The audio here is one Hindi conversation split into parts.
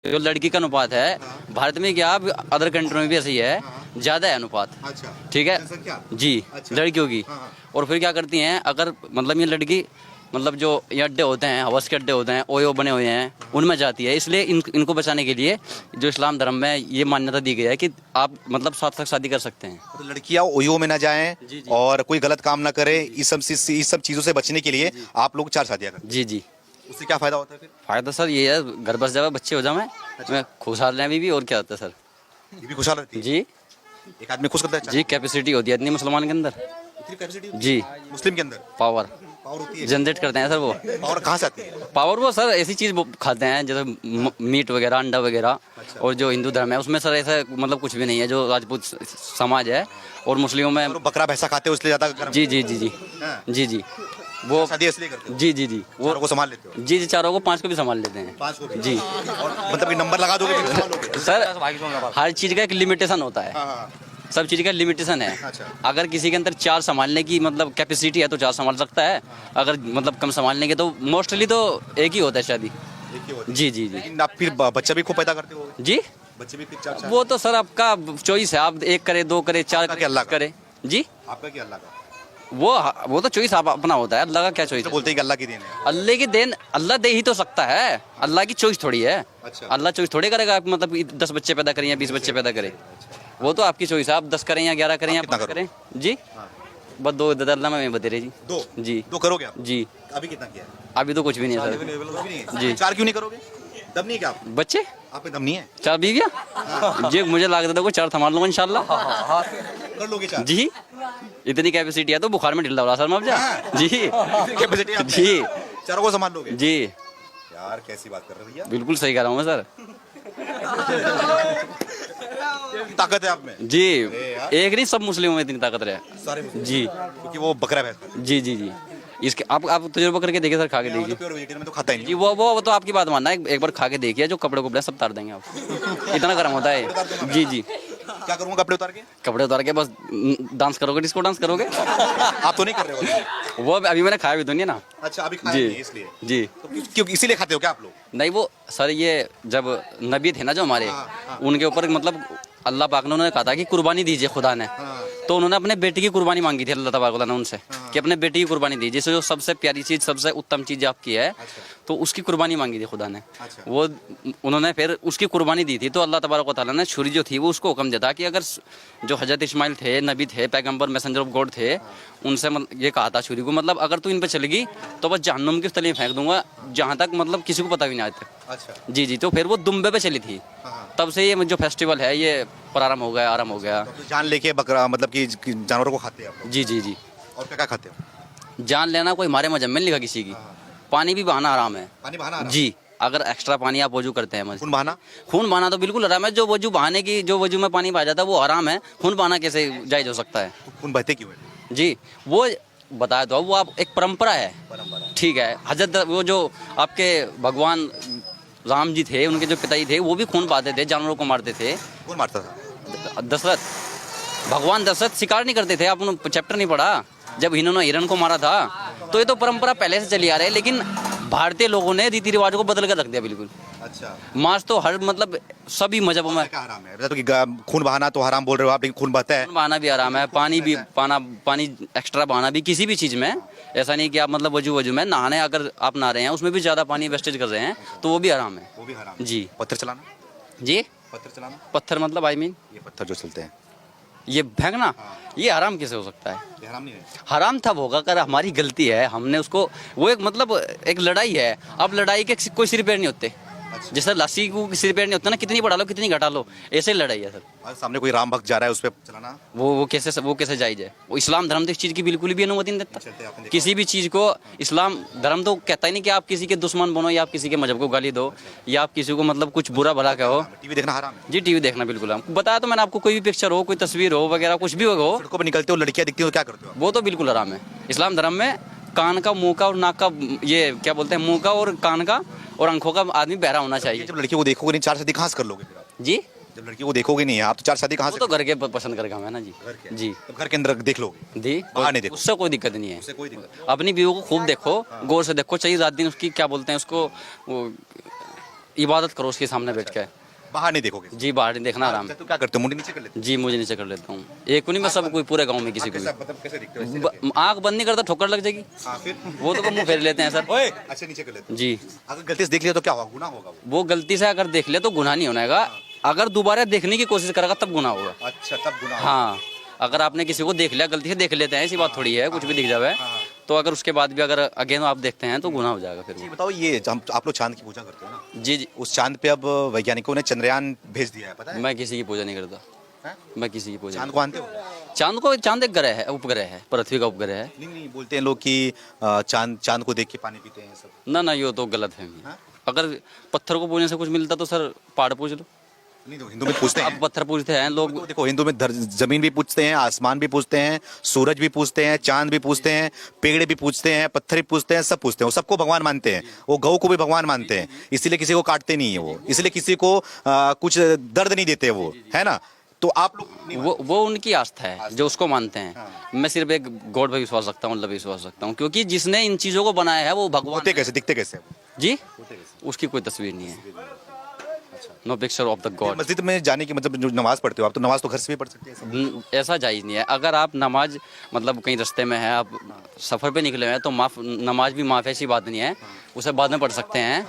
जो लड़की का अनुपात है भारत में क्या अदर कंट्री में भी ऐसे ही है, ज्यादा है अनुपात। अच्छा, ठीक है जनसंख्या? जी, अच्छा। लड़कियों की। हाँ, हाँ। और फिर क्या करती हैं, अगर मतलब ये लड़की मतलब जो ये अड्डे होते हैं, हवस के अड्डे होते हैं, ओयो बने हुए हैं, उनमें जाती है। इसलिए इनको बचाने के लिए जो इस्लाम धर्म में ये मान्यता दी गई है कि आप मतलब साथ साथ शादी कर सकते हैं। तो लड़कियां ओयो में ना जाएं जी, जी। और कोई गलत काम ना करें, इस सब चीजों से बचने के लिए आप लोग 4 शादियां करते जी जी। हैं। उससे क्या फायदा होता है फिर? फायदा सर ये है, घर बस जावे, बच्चे हो जाए, मैं खुशहाल रहें अभी भी। और क्या होता है सर? ये भी खुशहाल रहती है? जी एक आदमी खुश करता है? जी, कैपेसिटी होती है इतनी मुसलमान के अंदर। इतनी कैपेसिटी होती जी, है मुस्लिम के अंदर? पावर पावर होती है? जनरेट करते हैं सर वो। पावर कहाँ से आती है? पावर वो सर ऐसी चीज वो खाते हैं जैसे मीट वगैरह, अंडा वगैरह। और जो हिंदू धर्म है उसमें सर ऐसा मतलब कुछ भी नहीं है। जो राजपूत समाज है और मुस्लिमों में, और बकरा भैंसा खाते हो इसलिए ज्यादा गर्म? जी जी जी जी हाँ। जी जी, वो शादी इसलिए करते हो? जी जी जी, वो चारों को संभाल लेते हो? जी जी, चारों को, 5 को भी संभाल लेते हैं 5 को भी? जी। और मतलब कि नंबर लगा दोगे फिर संभालोगे? सर हर चीज का एक लिमिटेशन होता है, हाँ, हाँ। सब चीज का लिमिटेशन है। अच्छा। अगर किसी के अंदर 4 संभालने की मतलब कैपेसिटी है तो 4 संभाल सकता है। अगर मतलब कम संभालने के तो मोस्टली तो एक ही होता है शादी। एक ही होती है। जी जी जी लेकिन आप फिर बच्चा भी खूब पैदा करते हो? जी। बच्चे भी फिर 4? वो तो सर आपका चॉइस है, आप 1 करे, 2 करे, 4 आपका क्या अल्लाह का? करे। जी, आपका क्या अल्लाह का? वो तो चॉइस आप अपना होता है, अल्लाह का क्या चॉइस तो है? बोलते हैं कि अल्लाह की देन है। अल्लाह की देन अल्लाह दे ही तो सकता है, अल्लाह की चॉइस थोड़ी है। अच्छा। अल्लाह चॉइस थोड़ी करेगा आप मतलब 10 बच्चे पैदा करें या 20 बच्चे पैदा करें, वो तो आपकी चॉइस है। आप 10 करें या 11 करें या आप कितना 5 करोगे? करें। जी, बस 2 अल्लाह में बते रहे जी। 2? जी 2 करोगे आप? जी। अभी कितना किया है? अभी तो कुछ भी नहीं है कुछ सर। भी नहीं है? जी। 4 क्यों नहीं करोगे? दम नहीं है क्या आप? बच्चे आप में दम नहीं है? 4 बीवियाँ जी, मुझे लग रहा था 4 संभाल लूंगा इंशाल्लाह। कर लोगे 4? जी, इतनी कैपेसिटी है तो बुखार में ढिल रहा सर मैं अब जा। जी कैपेसिटी आप जी चारों को संभाल लोगे? जी, यार कैसी बात कर रहे हो भैया? बिल्कुल सही कह रहा हूँ मैं सर। ताकत है आप में? जी, अरे यार। एक नहीं, सब मुस्लिमों में इतनी ताकत है। सारे मुस्लिम? जी क्योंकि वो बकरा भैंस खाते हैं। जी जी जी, इसके आप तजुर्बा करके देखिए सर, खा के मैं तो देखिए। प्योर वेजिटेरियन में तो खाता ही जी, नहीं। वो तो आपकी बात मानना है, एक बार खा के देखिए, जो कपड़े कपड़े सब तार देंगे आप। इतना गर्म होता है। जी जी, क्या करूंगा कपड़े उतार के? कपड़े उतार के बस डांस करोगे, डिस्को डांस करोगे। आप तो नहीं कर रहे हो? वो अभी मैंने खाया भी तो नहीं है ना। अच्छा, अभी खाया जी नहीं है इसलिए? जी, तो क्यों इसीलिए खाते हो क्या आप लोग? नहीं वो सर, ये जब नबी थे ना जो हमारे, उनके ऊपर मतलब अल्लाह पाक ने उन्होंने कहा था कि कुर्बानी दीजिए खुदा ने। तो उन्होंने अपने बेटे की कुर्बानी मांगी थी अल्लाह तबारक व तआला ने उनसे, कि अपने बेटे की कुर्बानी दीजिए, जो सबसे प्यारी चीज़, सबसे उत्तम चीज़ आपकी है। तो उसकी कुर्बानी मांगी थी खुदा ने। अच्छा। वो उन्होंने फिर उसकी कुर्बानी दी थी। तो अल्लाह तबारक व तआला ने छुरी जो थी वो उसको हुक्म देता कि अगर जो हजरत इस्माइल थे, नबी थे, पैगम्बर, मैसेंजर ऑफ गॉड थे, उनसे ये कहा था छुरी को, मतलब अगर तू इन पे चलेगी तो बस जहन्नुम की तले में फेंक दूंगा, जहाँ तक मतलब किसी को पता भी नहीं आज तक। अच्छा। जी जी, तो फिर वो दुम्बे पे चली थी। तब से ये जो फेस्टिवल है ये प्रारंभ हो गया, आरंभ हो गया। तो जान लेके बकरा मतलब कि जानवरों को खाते हैं आप लोग? जी जी जी, और क्या क्या खाते हो? जान लेना कोई हमारे मजहब में नहीं लिखा किसी की। पानी भी बहाना हराम है। पानी बहाना हराम? जी, अगर एक्स्ट्रा पानी आप वजू करते हैं मस्जिद, खून बहाना? खून बहाना तो बिल्कुल हराम है। जो वजू बहाने की, जो वजू में पानी बहा जाता है वो हराम है। खून बहाना कैसे जायज हो सकता है? तो खून बहते क्यों है? जी, वो बताया तो, वो आप एक परंपरा है। ठीक है, हजरत वो जो आपके भगवान राम जी थे, उनके जो पिताजी थे, वो भी खून बहाते थे, जानवरों को मारते थे। कौन मारता था? दशरथ, भगवान दशरथ शिकार नहीं करते थे। आपने चैप्टर नहीं पढ़ा जब इन्होंने हिरण को मारा था? तो ये तो परंपरा पहले से चली आ रही है, लेकिन भारतीय लोगों ने रीति रिवाजों को बदल कर रख दिया बिल्कुल। अच्छा। मांस तो हर मतलब सभी मजहबों में। क्या हराम है? बता तो कि खून बहाना तो हराम बोल रहे हो आप, लेकिन खून बहता है? खून बहाना भी आराम है, पानी भी पानी एक्स्ट्रा बहाना भी, किसी भी चीज़ में। ऐसा नहीं कि आप मतलब वजू में नहाने, अगर आप नहा रहे हैं उसमें भी ज़्यादा पानी वेस्टेज कर रहे हैं तो वो भी आराम है। वो भी हराम है। जी। पत्थर चलाना? जी, पत्थर चलाना? पत्थर मतलब आई मीन ये पत्थर जो चलते हैं ये फेंकना, ये हराम कैसे हो सकता है? ये हराम नहीं है? हराम तब होगा अगर हमारी गलती है, हमने उसको, वो एक मतलब एक लड़ाई है। अब लड़ाई के कोई सिर पैर नहीं होते। जैसे लस्सी को सिर पैर नहीं होता ना, कितनी बढ़ा लो कितनी घटा लो, ऐसे लड़ाई है सर। आज सामने कोई राम भक्त जा रहा है उस पर चलाना? वो कैसे जायज है? वो इस्लाम धर्म तो इस चीज़ की बिल्कुल भी अनुमति नहीं चलते देता। आपने देखा किसी भी चीज़ को इस्लाम धर्म तो कहता ही नहीं कि आप किसी के दुश्मन बनो, या आप किसी के मजहब को गाली दो, या आप किसी को मतलब कुछ बुरा भला कहो। टीवी देखना हराम है? जी, टीवी देखना बिल्कुल हम बताया तो मैंने आपको, कोई भी पिक्चर हो, कोई तस्वीर हो वगैरह, कुछ भी हो, सड़कों पर निकलते हो, लड़कियां दिखती हो, क्या करते हो? वो तो बिल्कुल हराम है। इस्लाम धर्म में कान का, मुंह का और नाक का, ये क्या बोलते हैं, मुंह का और कान का और आंखों का आदमी बहरा होना चाहिए। जब लड़कियों को देखोगे नहीं, 4 शादी कहाँ से कर लोगे फिर आप? जी, जब लड़कियों को देखोगे नहीं आप तो 4 शादी कहाँ वो से? तो घर के पसंद करके हम है ना जी। घर के? जी तब घर के अंदर देख लोगे? जी, बाहर नहीं देखो? उससे कोई दिक्कत नहीं है। उससे कोई दिक्कत? अपनी बीवी को खूब देखो, गौर से देखो, चाहिए रात दिन उसकी क्या बोलते हैं उसको, वो इबादत करो उसके सामने बैठ के। बाहर नहीं देखोगे? जी बाहर नहीं देखना आराम। तो क्या करते हो, मुंडी नीचे कर लेते हो? जी मुझे नीचे कर लेता हूँ, एक को नहीं मैं सब कोई पूरे गांव में किसी को कैसा, मतलब कैसे दिखते हो ऐसे करके? भी आंख बंद नहीं करता ठोकर लग जाएगी, हाँ, फिर वो तो मुंह फेर लेते हैं सर। ओए, अच्छा नीचे कर लेते हो। जी अगर गलती से देख लिया तो क्या होगा, गुनाह होगा वो गलती से अगर देख ले तो गुनाह नहीं होगा, अगर दोबारा देखने की कोशिश करेगा तब गुनाह होगा। अच्छा, तब गुनाह होगा। हाँ अगर आपने किसी को देख लिया, गलती से देख लेते हैं, ऐसी बात थोड़ी है, कुछ भी दिख जावे तो अगर उसके बाद भी अगर अगेन आप देखते हैं तो गुनाह हो जाएगा फिर ये वो। बताओ, ये आप लोग चांद की पूजा करते हो ना, जी जी उस चांद पे अब वैज्ञानिकों ने चंद्रयान भेज दिया है, पता है? मैं किसी की पूजा नहीं करता, हैं? मैं किसी की पूजा चांद को मानते हो? चांद एक ग्रह है, उपग्रह है, पृथ्वी का उपग्रह है। नहीं, बोलते हैं लोग कि चांद को देख के पानी पीते हैं सब। ना ये तो गलत है। हाँ? अगर पत्थर को पूजने से कुछ मिलता तो सर पहाड़ पूज लो। नहीं, तो हिंदू में पूछते अब हैं। पत्थर पूजते हैं लोग। तो देखो, हिंदू में जमीन भी पूछते हैं, आसमान भी पूछते हैं, सूरज भी पूछते हैं, चांद भी पूछते हैं, पेड़ भी पूछते हैं, पत्थर भी पूछते हैं, सब पूछते हैं। वो सबको भगवान मानते हैं, वो गौ को भी भगवान मानते हैं, इसीलिए किसी को काटते नहीं है वो, इसलिए किसी को कुछ दर्द नहीं देते वो, है ना? तो आप लोग नहीं वो उनकी आस्था है जो उसको मानते हैं। मैं सिर्फ एक गॉड पे विश्वास रखता हूँ, अल्लाह पे विश्वास रखता हूँ, क्योंकि जिसने इन चीजों को बनाया है वो भगवान होते कैसे, दिखते कैसे हैं वो? जी उसकी कोई तस्वीर नहीं है। No picture of the god. मस्जिद में जाने की मतलब, जो नमाज पढ़ते हो आप, तो नमाज तो घर से भी पढ़ सकते हैं। ऐसा जायज़ नहीं है। अगर आप नमाज मतलब कहीं रास्ते में है, आप सफ़र पे निकले हैं तो नमाज भी माफ़, ऐसी बात नहीं है, उसे बाद में पढ़ सकते हैं,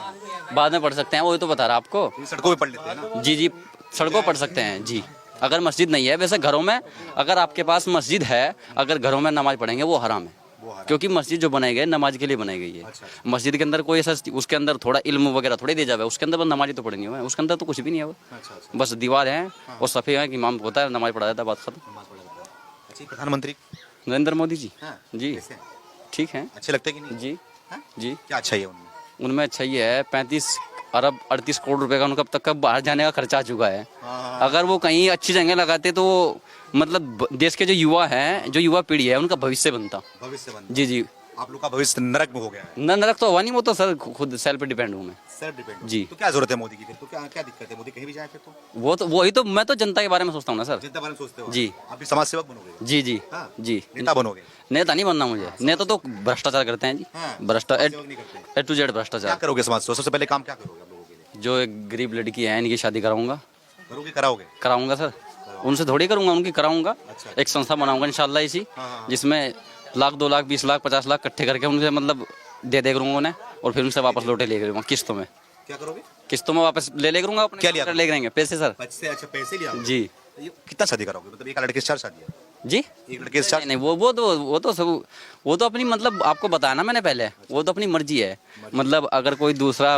बाद में पढ़ सकते हैं, वही तो बता रहा आपको। सड़कों पे पढ़ लेते हैं ना? जी सड़कों पढ़ सकते हैं जी, अगर मस्जिद नहीं है। वैसे घरों में, अगर आपके पास मस्जिद है, अगर घरों में नमाज पढ़ेंगे वो हराम है, क्योंकि मस्जिद जो बनाई गई नमाज के लिए बनाई गई है। मस्जिद के अंदर कोई ऐसा, उसके अंदर थोड़ा इल्म वगैरह थोड़ी दे जावे, उसके अंदर बस नमाज ही तो पढ़नी है, उसके अंदर तो कुछ भी नहीं है वो, बस दीवार है और सफ़े है कि इमाम होता है, नमाज पढ़ा जाता है, बात खत्म। अच्छा, प्रधानमंत्री नरेंद्र मोदी जी जी कैसे हैं? ठीक है अच्छे लगते हैं कि नहीं? जी हाँ? जी। क्या अच्छा है उनमें? उनमें अच्छा ये है, 35 अरब 38 करोड़ रुपए का उनका अब तक का बाहर जाने का खर्चा आ चुका है। अगर वो कहीं अच्छी जगह लगाते तो मतलब देश के जो युवा हैं, जो युवा पीढ़ी है, उनका भविष्य बनता। भविष्य बनता। जी आप लोग का भविष्य नरक में हो गया है। नरक तो हुआ नहीं, वो तो सर खुद सेल्फ पे डिपेंड हूँ मैं। सेल्फ डिपेंड जी। तो क्या जरूरत है मोदी की फिर? तो क्या क्या दिक्कत है, मोदी कहीं भी जाए फिर तो? वो तो वही तो, मैं तो जनता के बारे में सोचता हूँ ना सर। जनता बारे में सोचते हो? जी। आप भी समाज सेवक बनोगे? जी हाँ? जी नेता बनोगे? नेता नहीं बनना मुझे, नेता तो भ्रष्टाचार करते हैं जी, हाँ, भ्रष्टाचार सेवक नहीं करते। A to Z क्या भ्रष्टाचार। करोगे समाज से? सबसे पहले काम क्या करोगे आप लोगों के लिए? जो एक गरीब लड़की है इनकी शादी कराऊंगा। करोगे, कराओगे? कराऊंगा सर, उनसे थोड़ी करूंगा, उनकी कराऊंगा। अच्छा। एक संस्था बनाऊंगा इंशाल्लाह इसी, हाँ। जिसमें लाख 2 लाख 20 लाख 50 लाख इकट्ठे करके उनसे मतलब दे करूंगा उन्हें, और फिर उनसे वापस लौटे ले करूँगा किस्तों में। क्या करोगे? किस्तों में वापस ले करूंगा अपने। क्या लिया ले करेंगे पैसे सर। पैसे? अच्छा, पैसे लिया जी ये कितना शादी कराओगे? मतलब एक लड़के से 4 शादी है? जी एक लड़के से 4? नहीं वो तो अपनी मतलब आपको बताया ना मैंने पहले, वो तो अपनी मर्जी है। मतलब अगर कोई दूसरा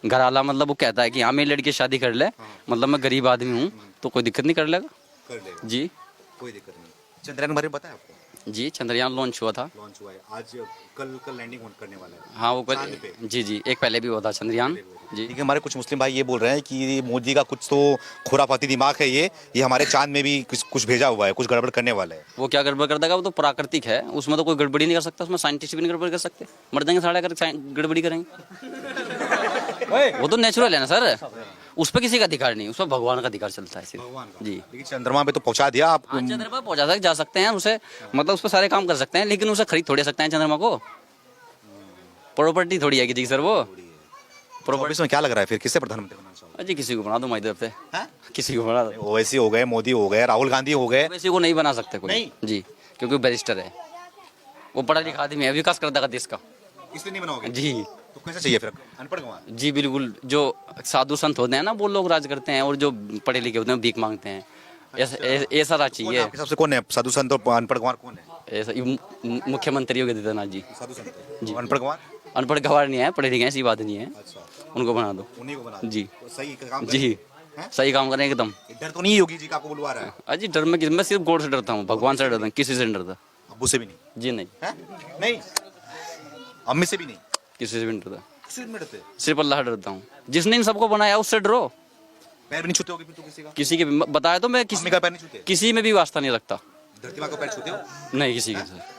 घरवाला मतलब वो कहता है कि हाँ मेरी लड़की की शादी कर ले, मतलब मैं गरीब आदमी हूँ, तो कोई दिक्कत नहीं, कर लेगा। कर लेगा, जी कोई दिक्कत नहीं। चंद्रयान के बारे में बताया आपको? जी चंद्रयान लॉन्च हुआ था। लॉन्च हुआ है आज, कल लैंडिंग करने वाला है। हाँ वो चांद पे। जी एक पहले भी हुआ था चंद्रयान जी। ठीक है, हमारे कुछ मुस्लिम भाई ये बोल रहे हैं कि मोदी का कुछ तो खुराफाती दिमाग है, ये हमारे चांद में भी कुछ भेजा हुआ है, कुछ गड़बड़ करने वाला है। वो क्या गड़बड़ कर देगा, वो तो प्राकृतिक है, उसमें तो कोई गड़बड़ी नहीं कर सकता, उसमें साइंटिस्ट भी नहीं गड़बड़ कर सकते, मर जाएंगे साढ़े अगर गड़बड़ी करेंगे। वो तो नेचुरल है ना सर, उस पर किसी का अधिकार नहीं, उस पर भगवान का अधिकार चलता है सिर्फ। जी लेकिन चंद्रमा पे तो पहुंचा दिया आप। हाँ, चंद्रमा पहुंचा जा सकते हैं उसे, मतलब उस पर सारे काम कर सकते हैं, लेकिन उसे खरीद थोड़ी सकते हैं चंद्रमा को। प्रॉपर्टी थोड़ी है किसी की सर, वो प्रॉपर्टी में क्या लग रहा है फिर, किससे प्रधानमंत्री बनना चाहोगे? जी किसी को बना दो माई तरफ से, हाँ? किसी को बना दो। ओवैसी हो गए, मोदी हो गए, राहुल गांधी हो गए। वैसे को नहीं बना सकते कोई नहीं? जी, क्योंकि वो बैरिस्टर है, वो पढ़ा लिखा आदमी है, विकास कर देगा देश का। इसलिए नहीं बनाओगे? जी तो कैसे चाहिए फिर, अनपढ़ गंवार? जी बिल्कुल, जो साधु संत होते हैं ना वो लोग राज करते हैं, और जो पढ़े लिखे होते हैं भीख मांगते हैं, ऐसा राज चाहिए। आपके सबसे कौन है साधु संत और अनपढ़ गंवार कौन है? ऐसा मुख्यमंत्री योगी आदित्यनाथ जी। साधु संत जी, अनपढ़ गंवार? अनपढ़ गवार नहीं है, पढ़े लिखे हैं, ऐसी बात नहीं है, अच्छा, उनको बना दो। उन्हीं को बना दो। जी तो सही काम जी हैं? सही काम करें एकदम। डर तो नहीं योगी जी का आपको बुलवा रहा है? अजी डर मैं सिर्फ गॉड से डरता हूँ, भगवान से डरता हूँ, किसी से नहीं डरता। अब्बू से भी नहीं? जी नहीं, हैं? नहीं, अम्मी से भी नहीं? किसी से भी नहीं डरता, किसी से भी नहीं डरते? सिर्फ अल्लाह से डरता हूँ, जिसने इन सबको बनाया उससे डरो। पैर भी नहीं छूते होगे फिर तो किसी का? किसी के भी बताया तो मैं अम्मी का पैर नहीं छूते? किसी में भी वास्ता नहीं रखता, धरती माँ का पैर छूते हो? नहीं किसी के साथ।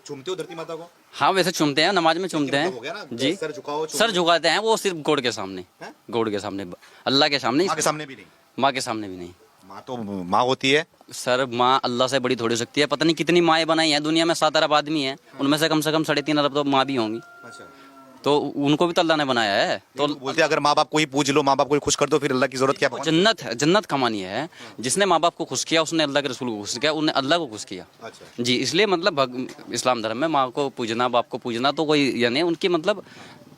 चूमते हो धरती माता को? हाँ वैसे चूमते हैं, नमाज में चूमते मतलब हो गया हैं ना, जी। सर झुकाओ, सर झुकाते हैं वो सिर्फ गॉड के सामने, हैं? गॉड के सामने, अल्लाह के सामने, माँ के सामने भी नहीं? माँ के सामने भी नहीं। माँ तो माँ होती है सर माँ अल्लाह से बड़ी थोड़ी सकती है, पता नहीं कितनी माएँ बनाई हैं दुनिया में, 7 अरब आदमी हैं, उनमें से कम 3.5 अरब तो माँ भी होंगी। अच्छा, तो उनको भी तो अल्लाह ने बनाया है। तो बोलते हैं अगर माँ बाप को ही पूज लो, माँ बाप को ही खुश कर दो, फिर अल्लाह की जरूरत क्या है? जन्नत है, जन्नत कमानी है। जिसने माँ बाप को खुश किया उसने अल्लाह के रसूल को खुश किया, उन्हें अल्लाह को खुश किया। अच्छा। जी, इसलिए मतलब इस्लाम धर्म में माँ को पूजना, बाप को पूजना तो कोई यानी उनकी मतलब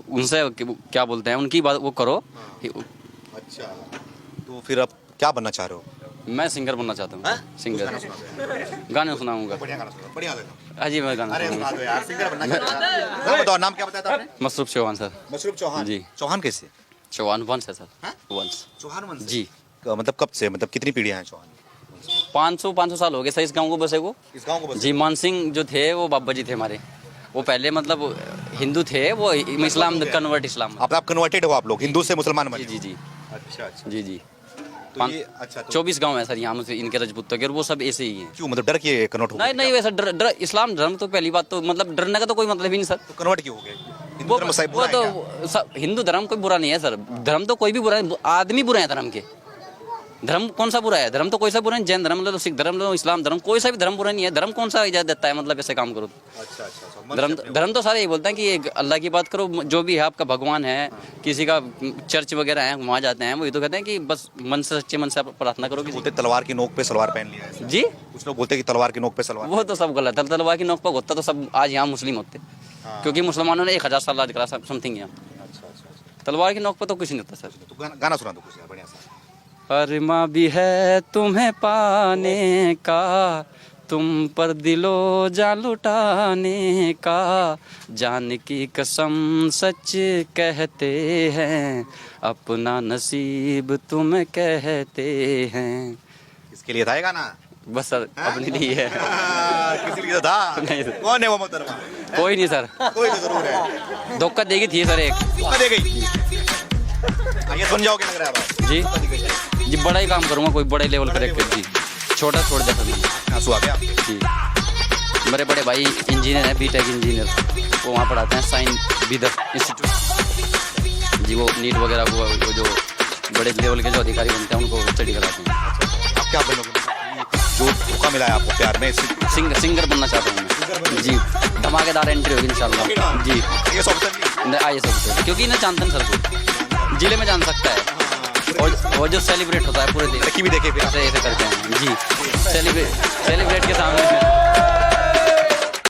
उनसे क्या बोलते हैं, उनकी बात वो करो। अच्छा, तो फिर अब क्या बनना चाह रहे हो? मैं सिंगर बनना चाहता हूँ, सिंगर। गाने सुनाऊंगा। बढ़िया गाना सुनाओ, बढ़िया लगा। हाँ जी, मैं गाना अरे सुनाऊंगा। सुना दो यार, सिंगर बनना चाह रहे हो। नाम बताओ, नाम क्या बताया था आपने? मसरूफ चौहान सर। मशरूफ चौहान। जी। चौहान कैसे? चौहान वंश है सर, हाँ? वंश। चौहान वंश से? जी। मतलब कब से, मतलब कितनी पीढ़ियां हैं चौहान? 500 साल हो गए सर इस गाँव को बसे को। इस गांव को बसे? जी, मान सिंह जो थे वो बाबा जी थे हमारे। वो पहले मतलब हिंदू थे, वो इस्लाम कन्वर्ट इस्लाम। आप कन्वर्टेड हो, आप लोग हिंदू से मुसलमान बने? जी जी जी अच्छा अच्छा। जी जी। तो ये अच्छा, तो 24 गांव है सर यहाँ मुझे इनके रजपूतों के, और वो सब ऐसे ही हैं। क्यों, मतलब डर के कन्वर्ट हो गए? नहीं नहीं, वैसा डर इस्लाम धर्म तो पहली बात तो मतलब डरने का तो कोई मतलब ही नहीं सर। तो कन्वर्ट क्यों हो गए? हिंदू धर्म सही वो बुरा है क्या? तो हिंदू धर्म कोई बुरा नहीं है सर। धर्म तो कोई भी बुरा नहीं, आदमी बुरे हैं धर्म के। धर्म कौन सा बुरा है? धर्म तो कोई सा बुरा नहीं। जैन धर्म लो, सिख धर्म लो, इस्लाम धर्म, कोई सा भी धर्म बुरा नहीं है। धर्म कौन सा इजाजत देता है मतलब ऐसे काम करो? अच्छा अच्छा। धर्म तो सारे यही बोलते हैं कि एक अल्लाह की बात करो, जो भी है आपका भगवान है, किसी का चर्च वगैरह है वहाँ जाते हैं, वो ये तो कहते हैं कि बस मन से, सच्चे मन से आप प्रार्थना करो। किसी बोलते तलवार की नोक पे सलवार पहन लिया है। जी, कुछ लोग बोलते हैं कि तलवार की नोक पे सलवार। वो तो सब गलत है। तलवार की नोक पर होता तो सब आज यहाँ मुस्लिम होते, क्योंकि मुसलमानों ने 1000 साल राज करा समथिंग यहाँ। अच्छा अच्छा। तलवार की नोक पर तो कुछ नहीं होता सर। तो गाना सुना दो कुछ यार, बढ़िया सा। अरमा भी है तुम्हें पाने का, तुम पर दिलो जान लुटाने का, जान की कसम सच कहते हैं, अपना नसीब तुम कहते हैं। किसके लिए था ये गाना? बस सर अपने लिए है। किसी लिए था? नहीं सर। कौन है वो मोहतरमा? कोई नहीं सर, कोई तो जरूर है। धोखा देगी थी सर एक। धोखा दे गई। ये सुन जाओगे लग रहा है अब। जी जी, बड़ा ही काम करूँगा, कोई बड़े लेवल पर एक जी, छोटा छोड़ दे करूँगा। आंसू आ गया? जी, मेरे बड़े भाई इंजीनियर हैं, बीटेक इंजीनियर, वो वहाँ पढ़ाते हैं साइन बीदर इंस्टीट्यूट जी। वो नीट वगैरह वो जो बड़े लेवल के जो अधिकारी बनते हैं उनको स्टडी कराते हैं। आप क्या बनोगे? जो मौका मिला है आपको प्यार में, सिंगर बनना चाहता हूँ मैं जी। धमाकेदार एंट्री होगी इंशाल्लाह जी। ये ऑप्शन आइए सब, क्योंकि ना जानते हैं सर, कोई जिले में जान सकता है, और जो सेलिब्रेट होता है पूरे दिन भी देखे फिर ऐसे करते हैं जी। सेलिब्रेट के सामने